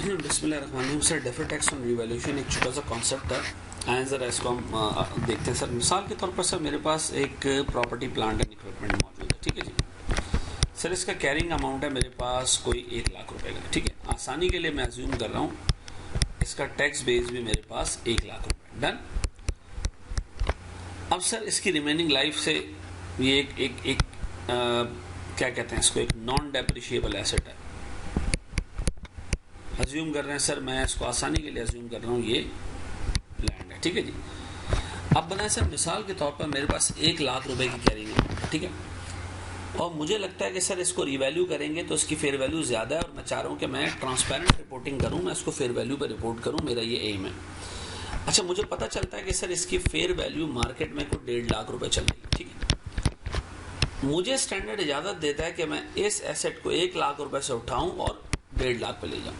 बिस्मिल्लाहिर्रहमानिर्रहीम। Sir deferred tax on revaluation एक छोटा सा कॉन्सेप्ट है। आए ज़रा इसको हम देखते हैं। सर मिसाल के तौर पर सर मेरे पास एक प्रॉपर्टी प्लांट एंड इक्विपमेंट मौजूद है, ठीक है जी। सर इसका कैरिंग अमाउंट है मेरे पास कोई 1 लाख रुपए का, ठीक है। आसानी के लिए मैं अज्यूम कर रहा हूँ इसका टैक्स बेस भी मेरे पास 1 लाख रुपए। डन। अब सर इसकी रिमेनिंग लाइफ से ये एक क्या कहते हैं इसको, एक नॉन डेप्रिशिएबल एसेट है। अज्यूम कर रहे हैं सर, मैं इसको आसानी के लिए अज्यूम कर रहा हूँ ये लैंड है, ठीक है जी। अब बताएं सर, मिसाल के तौर पर मेरे पास 1 लाख रुपए की कैरिंग है, ठीक है। और मुझे लगता है कि सर इसको रिवैल्यू करेंगे तो इसकी फेयर वैल्यू ज़्यादा है और मैं चाह रहा हूँ कि मैं ट्रांसपेरेंट रिपोर्टिंग करूँ, मैं इसको फेयर वैल्यू पर रिपोर्ट करूँ, मेरा ये एम है। अच्छा, मुझे पता चलता है कि सर इसकी फेयर वैल्यू मार्केट में कोई 1.5 लाख रुपए चल रही है, ठीक है। मुझे स्टैंडर्ड इजाज़त देता है कि मैं इस एसेट को 1 लाख रुपए से उठाऊँ और 1.5 लाख पे ले जाऊँ।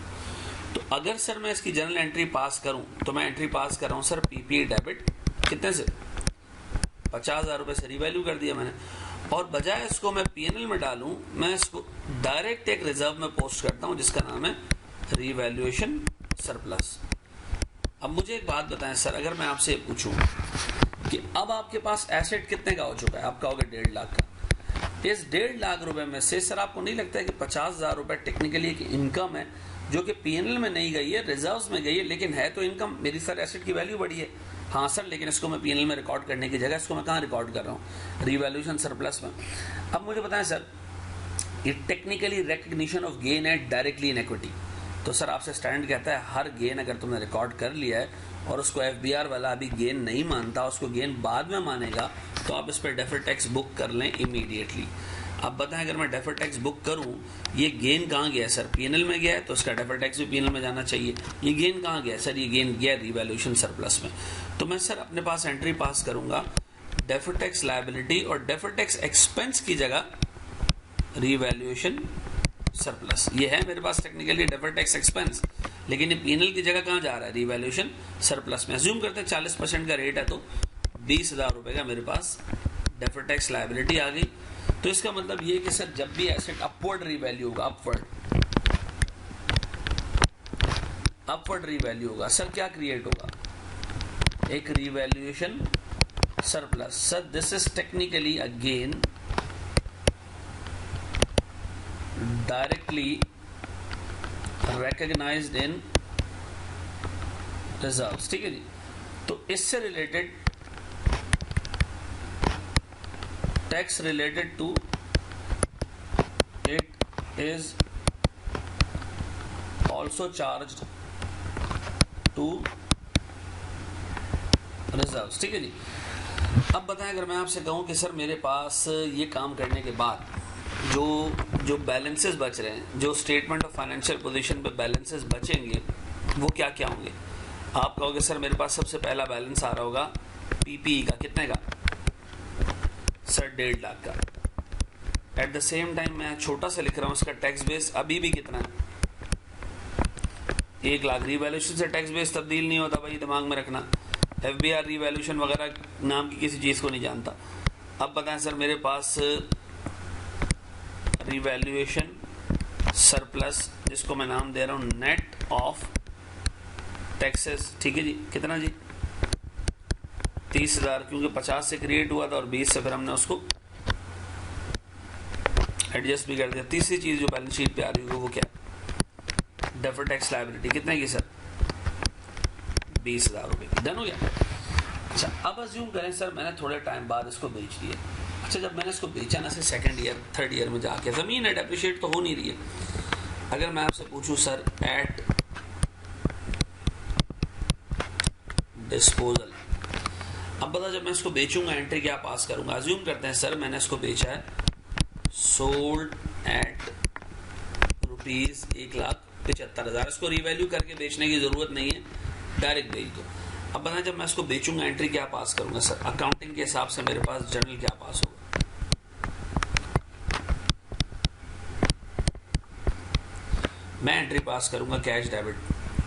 तो अगर सर मैं इसकी जनरल एंट्री पास करूं तो मैं एंट्री पास कर रहा हूं सर पीपी डेबिट कितने से, 50,000 रुपए से रिवैल्यू कर दिया मैंने। और बजाय इसको मैं पीएनएल में डालूं, मैं इसको डायरेक्ट एक रिजर्व में पोस्ट करता हूं जिसका नाम है रिवैल्यूएशन सरप्लस। अब मुझे एक बात बताएं सर, अगर मैं आपसे पूछूं कि अब आपके पास एसेट कितने का हो चुका है, आप कहोगे 1.5 लाख का। इस 1.5 लाख रुपए में से सर आपको नहीं लगता है कि 50,000 रुपए टेक्निकली एक इनकम है जो कि पीएनएल में नहीं गई है, रिजर्व्स में गई है, लेकिन है तो इनकम। मेरी सर एसेट की वैल्यू बढ़ी है, हाँ सर, लेकिन इसको मैं पीएनएल में रिकॉर्ड करने की जगह इसको मैं कहाँ रिकॉर्ड कर रहा हूँ, रिवैल्यूएशन सरप्लस में। अब मुझे बताएं सर, ये टेक्निकली रिकग्निशन ऑफ गेन है डायरेक्टली इन इक्विटी। तो सर आपसे स्टैंडर्ड कहता है हर गेन अगर तुमने रिकॉर्ड कर लिया है और उसको एफबीआर वाला अभी गेन नहीं मानता, उसको गेन बाद में मानेगा, तो आप इस पर डेफर्ड टैक्स बुक कर लें इमीडिएटली। अब बताएं, अगर मैं डेफर्ड टैक्स बुक करूं, ये गेन कहाँ गया सर, पीएनएल में गया है, तो इसका डेफर्ड टैक्स भी पीएनएल में जाना चाहिए। ये गेन कहाँ गया सर, ये गेन गया रिवैल्यूएशन सरप्लस में। तो मैं सर अपने पास एंट्री पास करूंगा डेफर्ड टैक्स लायबिलिटी और डेफर्ड टैक्स एक्सपेंस की जगह रिवैल्यूएशन सरप्लस। ये है मेरे पास टेक्निकली डेफर्ड टैक्स एक्सपेंस, लेकिन ये पीएनएल की जगह कहाँ जा रहा है, रिवैल्यूएशन सरप्लस में। अज्यूम करते हैं 40% का रेट है तो 20,000 रुपए का मेरे पास डेफर्ड टैक्स लायबिलिटी आ गई। तो इसका मतलब ये कि सर जब भी एसेट अपवर्ड रिवैल्यू होगा, अपवर्ड रिवैल्यू होगा, सर क्या क्रिएट होगा, एक revaluation surplus. Sir this is technically again directly recognised in reserves, ठीक है जी। तो इससे related tax related to it is also charged to reserves, ठीक है जी। अब बताएं, अगर मैं आपसे कहूं कि सर मेरे पास ये काम करने के बाद जो बैलेंसेस बच रहे हैं, जो स्टेटमेंट ऑफ फाइनेंशियल पोजीशन पे बैलेंसेस बचेंगे, वो क्या क्या होंगे। आप कहोगे सर मेरे पास सबसे पहला बैलेंस आ रहा होगा पीपीई का, कितने का सर, 1.5 लाख का। एट द सेम टाइम मैं छोटा सा लिख रहा हूं, इसका टैक्स बेस अभी भी कितना है, 1 लाख। रिवैल्यूएशन से टैक्स बेस तब्दील नहीं होता भाई, दिमाग में रखना। एफबीआर रिवैल्यूएशन वगैरह नाम की किसी चीज को नहीं जानता। अब बताएं सर, मेरे पास रिवैल्यूएशन सरप्लस, जिसको मैं नाम दे रहा हूं नेट ऑफ टैक्सेस, ठीक है जी, कितना जी, 30,000, क्योंकि 50 से क्रिएट हुआ था और 20 से फिर हमने उसको एडजस्ट भी कर दिया। तीसरी चीज जो बैलेंस शीट पे आ रही होगी वो क्या, डेफर्ड टैक्स लायबिलिटी कितने की सर, 20,000 रुपए की। डन हो गया। अच्छा, अब अज्यूम करें सर मैंने थोड़े टाइम बाद इसको बेच दिया। अच्छा, जब मैंने इसको बेचा ना, से सेकंड ईयर थर्ड ईयर में जाके, जमीन है डेप्रिशिएट तो हो नहीं रही है। अगर मैं आपसे पूछूं सर एट डिस्पोजल, अब बता जब मैं इसको बेचूंगा एंट्री क्या पास करूंगा। अज्यूम करते हैं सर मैंने इसको बेचा है सोल्ड एट रुपीज 1,75,000। इसको रिवैल्यू करके बेचने की जरूरत नहीं है, डायरेक्ट बेच दो। अब बता जब मैं इसको बेचूंगा एंट्री क्या पास करूंगा सर, अकाउंटिंग के हिसाब से मेरे पास जर्नल क्या पास होगा, मैं एंट्री पास करूंगा कैश डेबिट,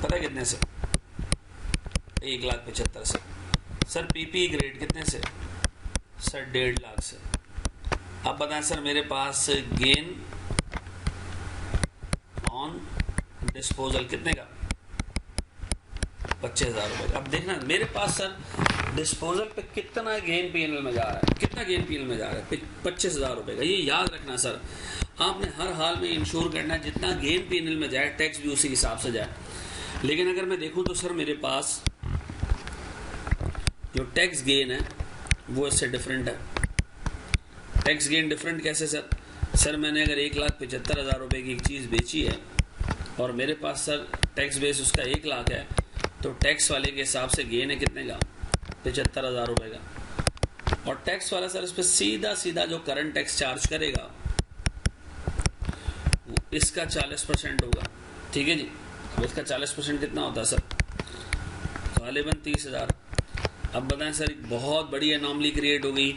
पता है कितने से, 1,75,000 से। सर पीपी ग्रेड कितने से सर, 1.5 लाख से। अब बताएं सर मेरे पास गेन ऑन डिस्पोजल कितने का, 25,000 रुपए का। अब देखना मेरे पास सर डिस्पोजल पे कितना गेन पीएनएल में जा रहा है, कितना गेन पीएनएल में जा रहा है, 25,000 रुपए का। ये याद रखना सर, आपने हर हाल में इंश्योर करना है जितना गेन पीएनएल में जाए टैक्स भी उसी हिसाब से जाए। लेकिन अगर मैं देखूं तो सर मेरे पास जो टैक्स गेन है वो इससे डिफरेंट है। टैक्स गेन डिफरेंट कैसे सर? सर मैंने अगर 1,75,000 रुपए की एक चीज़ बेची है और मेरे पास सर टैक्स बेस उसका 1 लाख है, तो टैक्स वाले के हिसाब से गेन है कितने का, 75,000 रुपए का। और टैक्स वाला सर इस पर सीधा सीधा जो करंट टैक्स चार्ज करेगा वो इसका 40% होगा। ठीक है जी। अब इसका 40% कितना होता है सर? गालिबन 30,000। अब बताएं सर, एक बहुत बड़ी एनॉमली क्रिएट हो गई,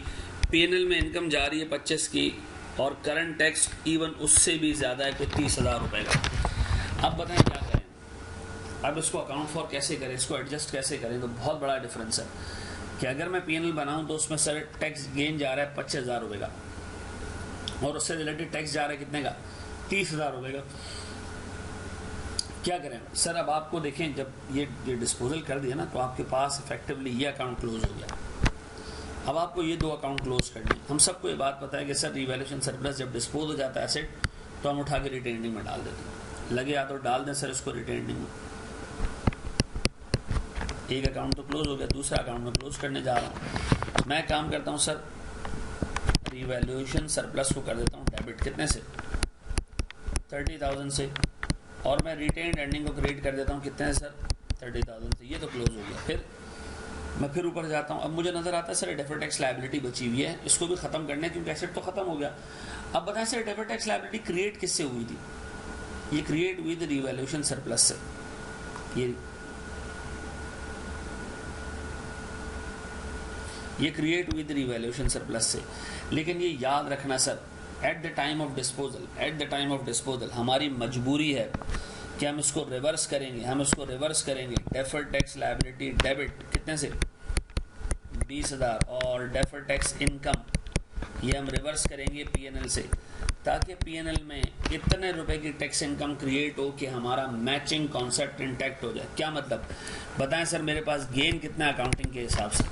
पीएनएल में इनकम जा रही है 25 की और करंट टैक्स इवन उससे भी ज़्यादा है, कोई 30,000 रुपए का। अब बताएं क्या करें, अब इसको अकाउंट फॉर कैसे करें, इसको एडजस्ट कैसे करें? तो बहुत बड़ा डिफरेंस है कि अगर मैं पीएनएल बनाऊं तो उसमें सर टैक्स गेन जा रहा है 25,000 रुपए का और उससे रिलेटेड टैक्स जा रहा है कितने का, 30,000 रुपए का। क्या करें सर? अब आपको देखें, जब ये डिस्पोजल कर दिया ना तो आपके पास इफेक्टिवली ये अकाउंट क्लोज हो गया। अब आपको ये 2 अकाउंट क्लोज करने। हम सबको ये बात पता है कि सर रिवैल्यूएशन सरप्लस जब डिस्पोज हो जाता है एसेट तो हम उठा के रिटेनिंग में डाल देते हैं। लगे या तो डाल दें सर इसको रिटेनिंग में। एक अकाउंट तो क्लोज हो गया, दूसरा अकाउंट में क्लोज करने जा रहा हूँ। मैं काम करता हूँ सर, रिवैल्यूएशन सरप्लस को कर देता हूँ डेबिट, कितने से, 30,000 से, और मैं रिटेन्ड अर्निंग को क्रिएट कर देता हूँ कितने सर, 30,000 से। ये तो क्लोज हो गया। फिर मैं फिर ऊपर जाता हूँ। अब मुझे नजर आता है सर डेफर्ड टैक्स लायबिलिटी बची हुई है, इसको भी खत्म करना है क्योंकि एसेट तो खत्म हो गया। अब बताएं sir deferred tax liability create किससे हुई थी? ये क्रिएट हुई थी रिवैल्यूएशन सरप्लस से। ये क्रिएट हुई थी रिवैल्यूएशन सरप्लस से। लेकिन ये याद रखना sir, at the time of disposal हमारी मजबूरी है कि हम इसको रिवर्स करेंगे। डेफर्ड टैक्स लायबिलिटी डेबिट कितने से, 20,000, और डेफर्ड टैक्स इनकम ये हम रिवर्स करेंगे पीएनएल से, ताकि पीएनएल में इतने रुपए की टैक्स इनकम क्रिएट हो कि हमारा मैचिंग कॉन्सेप्ट इंटैक्ट हो जाए। क्या मतलब? बताएं सर, मेरे पास गेन कितना है अकाउंटिंग के हिसाब से,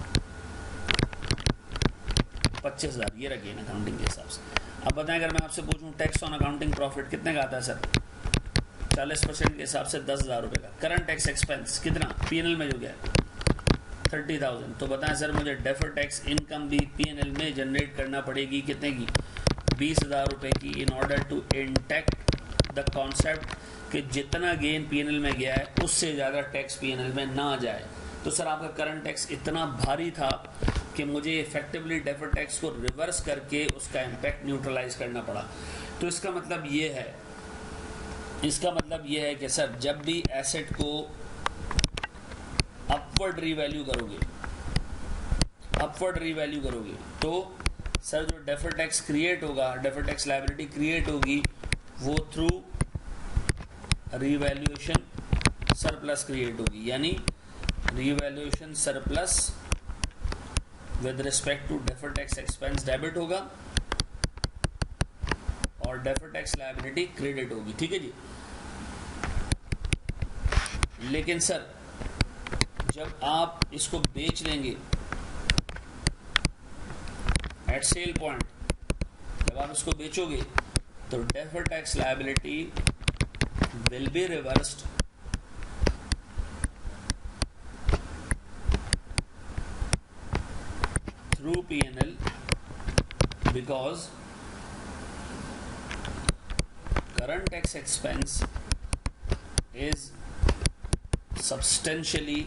25,000, ये रहा गेन अकाउंटिंग के हिसाब से। अब बताएं अगर मैं आपसे पूछूं टैक्स ऑन अकाउंटिंग प्रॉफिट कितने का आता है सर, 40% के हिसाब से 10,000 रुपए का। करंट टैक्स एक्सपेंस कितना पीएनएल में जो गया 30,000। तो बताएं सर मुझे डेफर्ड टैक्स इनकम भी पीएनएल में जनरेट करना पड़ेगी कितने की, 20,000 रुपए की, in order to intact the concept कि जितना गेन पीएनएल में गया है उससे ज़्यादा टैक्स पीएनएल में ना जाए। तो सर आपका करंट टैक्स इतना भारी था कि मुझे इफेक्टिवली डेफर्ड टैक्स को रिवर्स करके उसका इम्पैक्ट न्यूट्रलाइज करना पड़ा। तो इसका मतलब ये है कि सर जब भी एसेट को अपवर्ड रीवैल्यू करोगे तो सर जो डेफर्ड टैक्स क्रिएट होगा, डेफर्ड टैक्स लायबिलिटी क्रिएट होगी, वो थ्रू रीवैल्यूएशन सरप्लस क्रिएट होगी। यानी revaluation surplus with respect to deferred tax expense debit होगा और डेफर्ड टैक्स लायबिलिटी क्रेडिट होगी। ठीक है जी। लेकिन सर जब आप इसको बेच लेंगे एट सेल पॉइंट, जब आप इसको बेचोगे तो deferred tax liability will be reversed through P&L because current tax expense is substantially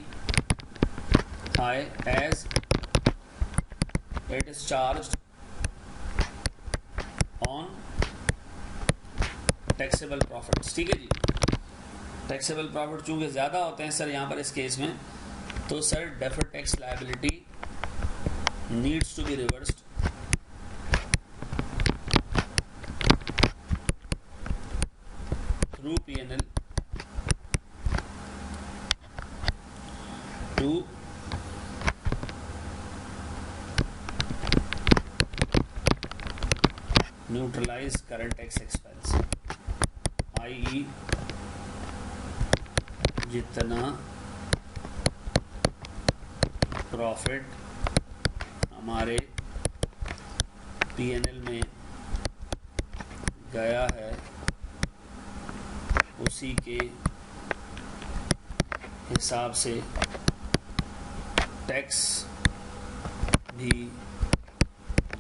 high as it is charged on taxable profits। ठीक है जी। टैक्सेबल प्रॉफिट चूंकि ज़्यादा होते हैं सर यहाँ पर इस केस में, तो sir deferred tax liability needs to be reversed through P&L to neutralize current tax expense, i.e. जितना प्रॉफिट हमारे पीएनएल में गया है उसी के हिसाब से टैक्स भी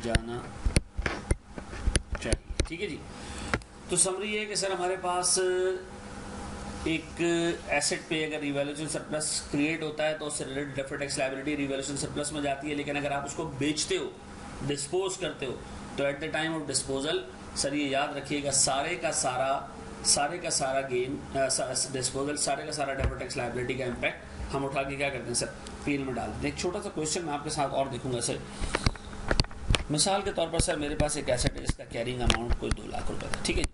जाना चाहिए। ठीक है जी। तो समरी है कि सर हमारे पास एक एसेट पे अगर रिवैल्यूएशन सरप्लस क्रिएट होता है तो उससे related deferred tax liability revaluation surplus में जाती है, लेकिन अगर आप उसको बेचते हो, डिस्पोज करते हो, तो at the time of disposal sir ये याद रखिएगा सारे का सारा गेन डिस्पोजल, सारे का सारा डेफर्ड टैक्स लायबिलिटी का इम्पैक्ट हम उठा के क्या करते हैं सर पीएल में डाल देते हैं। एक छोटा सा क्वेश्चन मैं आपके साथ और देखूंगा सर। मिसाल के तौर पर सर मेरे पास एक एसेट है जिसका कैरिंग अमाउंट कोई 2 लाख रुपए था। ठीक है,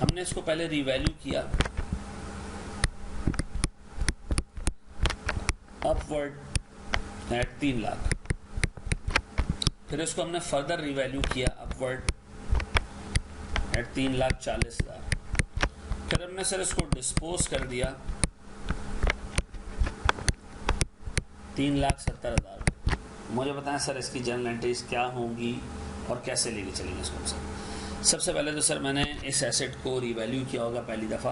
हमने इसको पहले रीवैल्यू किया अपवर्ड एट 3 लाख, फिर इसको हमने फर्दर रीवैल्यू किया अपवर्ड एट 3,40,000, फिर हमने सर इसको डिस्पोज कर दिया 3,70,000। मुझे बताएं सर इसकी जर्नल एंट्रीज क्या होंगी और कैसे लेके चलेंगे इसको सर। सबसे पहले तो सर मैंने इस एसेट को रीवैल्यू किया होगा पहली दफ़ा,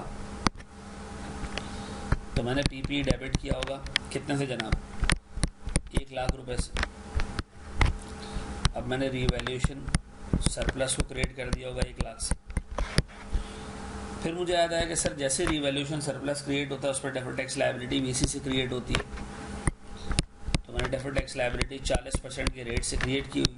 तो मैंने पीपी डेबिट किया होगा कितने से जनाब 1 लाख रुपए से। अब मैंने रीवैल्यूएशन सरप्लस को क्रिएट कर दिया होगा 1 लाख से। फिर मुझे याद आया कि सर जैसे रीवैल्यूएशन सरप्लस क्रिएट होता है उस पर डेफर्ड टैक्स लायबिलिटी भी इसी से क्रिएट होती है, तो मैंने डेफर्ड टैक्स लायबिलिटी 40% के रेट से क्रिएट की हुई।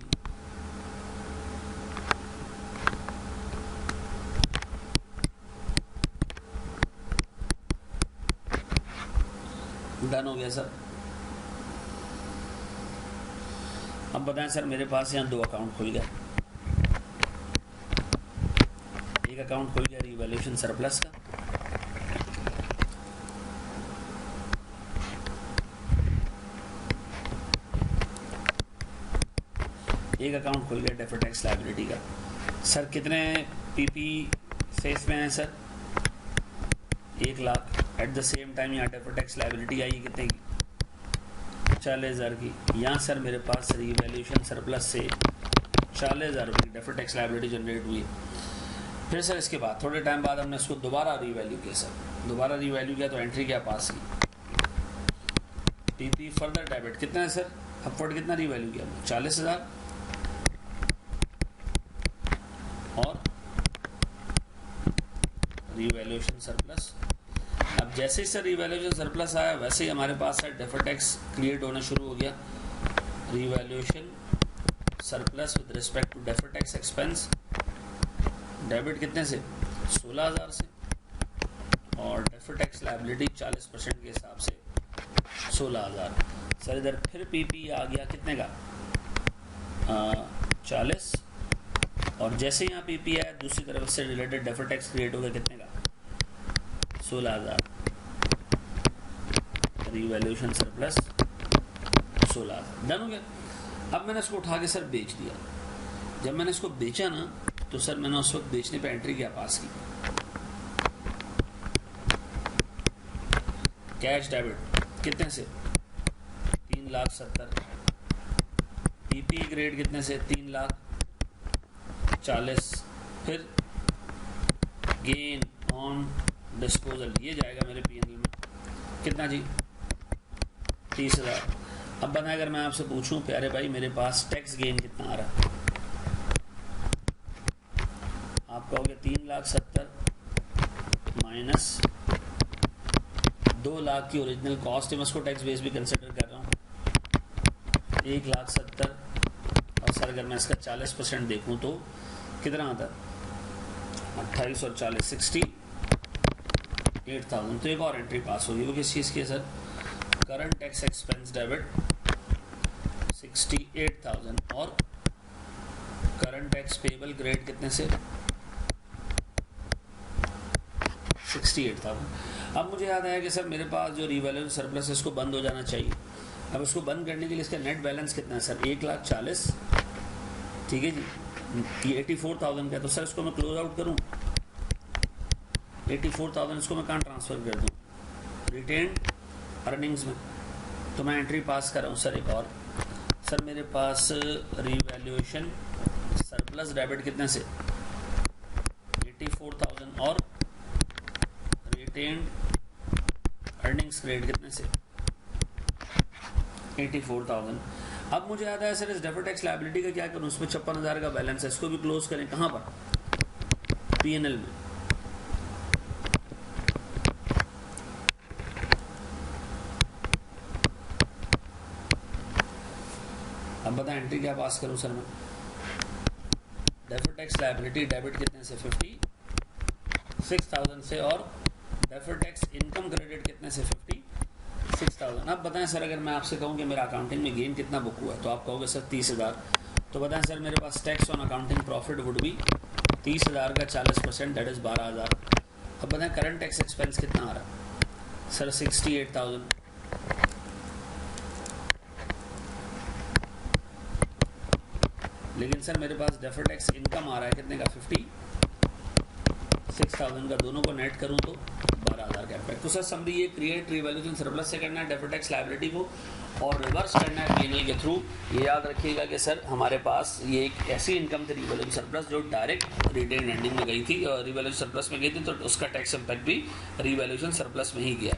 डन हो गया सर। अब बताएं सर मेरे पास यहाँ 2 अकाउंट खुल गया। एक अकाउंट खुल गया रीवैल्यूएशन सरप्लस का, एक अकाउंट खुल गया डेफर्ड टैक्स लायबिलिटी का। सर कितने पीपी फेस में है sir 1 lakh. At the same time यहाँ डेफर्ड टैक्स लायबिलिटी आई कितने की 40,000 की। यहाँ सर मेरे पास रीवैल्यूएशन सरप्लस से 40,000 रुपये की डेफर्ड टैक्स लायबिलिटी जनरेट हुई। फिर सर इसके बाद थोड़े टाइम बाद हमने इसको दोबारा रीवैल्यू किया सर, दोबारा रीवैल्यू किया तो एंट्री क्या पास की पीपी फर्दर डेबिट कितना है सर अपवर्ड कितना रीवैल्यू किया 40,000 और रीवैल्यूएशन सरप्लस। अब जैसे ही सर रीवैल्यूएशन सरप्लस आया वैसे ही हमारे पास सर डेफर्ड टैक्स क्रिएट होना शुरू हो गया। Revaluation surplus with respect to deferred tax expense debit कितने से 16,000 से और डेफर्ड टैक्स लायबिलिटी 40% के हिसाब से 16,000। सर इधर फिर पीपी आ गया कितने का 40 और जैसे यहाँ पीपी आया दूसरी तरफ से रिलेटेड डेफर्ड टैक्स क्रिएट हो गया कितने का 16,000। रीवैल्यूएशन सरप्लस 16,000 डन हो गया। अब मैंने इसको उठा के सर बेच दिया। जब मैंने इसको बेचा ना तो सर मैंने उस वक्त बेचने पे एंट्री क्या पास की कैश डेबिट कितने से 3,70,000 पीपी ग्रेड कितने से 3,40,000 फिर गेन ऑन डिस्पोजल ये जाएगा मेरे पीएनएल में कितना जी 30,000। अब बना अगर मैं आपसे पूछूं प्यारे भाई मेरे पास टैक्स गेन कितना आ रहा है आप कहोगे 3,70,000 माइनस 2 लाख की ओरिजिनल कॉस्ट है, मैं उसको टैक्स बेस भी कंसिडर कर रहा हूँ 1,70,000 और सर अगर मैं इसका 40% देखूँ तो कितना आता 28 और 40 68,000। तो एक और एंट्री पास होगी वो किस चीज़ की है sir current tax expense debit 68,000 और करंट टैक्स पेबल ग्रेड कितने से 68,000। अब मुझे याद आया कि सर मेरे पास जो रीवैल्यूएशन सरप्लस है इसको बंद हो जाना चाहिए। अब इसको बंद करने के लिए इसका नेट बैलेंस कितना है सर 1,40,000 ठीक है जी ये 84,000 का है तो सर इसको मैं क्लोज आउट करूं 84,000 इसको मैं कहाँ ट्रांसफर कर दूं रिटेन अर्निंग्स में, तो मैं एंट्री पास कर रहा हूँ सर एक और। सर मेरे पास रिवैल्यूएशन सरप्लस डेबिट कितने से 84,000 और रिटेन अर्निंग्स क्रेडिट कितने से 84,000। अब मुझे याद है सर इस डेफर्ड टैक्स लायबिलिटी का क्या करूँ, उसमें 56,000 का बैलेंस है, इसको भी क्लोज करें कहाँ पर, पीएनएल में। अब बताएं एंट्री क्या पास करूं सर मैं, डेफर्ड टैक्स लायबिलिटी डेबिट कितने से 56,000 से और डेफर्ड टैक्स इनकम क्रेडिट कितने से 56,000। अब बताएं सर अगर मैं आपसे कहूं कि मेरा अकाउंटिंग में गेन कितना बुक हुआ है, तो आप कहोगे सर 30,000। तो बताएं सर मेरे पास tax on accounting profit would भी 30,000 का 40% दैट इज 12,000। अब बताएं करंट टैक्स एक्सपेंस कितना आ रहा है सर 68,000। लेकिन सर मेरे पास डेफर्ड टैक्स इनकम आ रहा है कितने का 56,000 का, दोनों को नेट करूं तो 12,000 का इफेक्ट। तो सर समरी ये क्रिएट रिवैल्यूएशन सरप्लस से करना है डेफर्ड टैक्स लायबिलिटी को और रिवर्स करना है पीएनएल के थ्रू। ये याद रखिएगा कि सर हमारे पास ये एक ऐसी इनकम थी रिवैल्यूएशन सरप्लस जो डायरेक्ट रिटेन अर्निंग में गई थी और रिवैल्यूएशन सरप्लस में गई थी, तो उसका टैक्स इम्पैक्ट भी रिवैल्यूएशन सरप्लस में ही गया।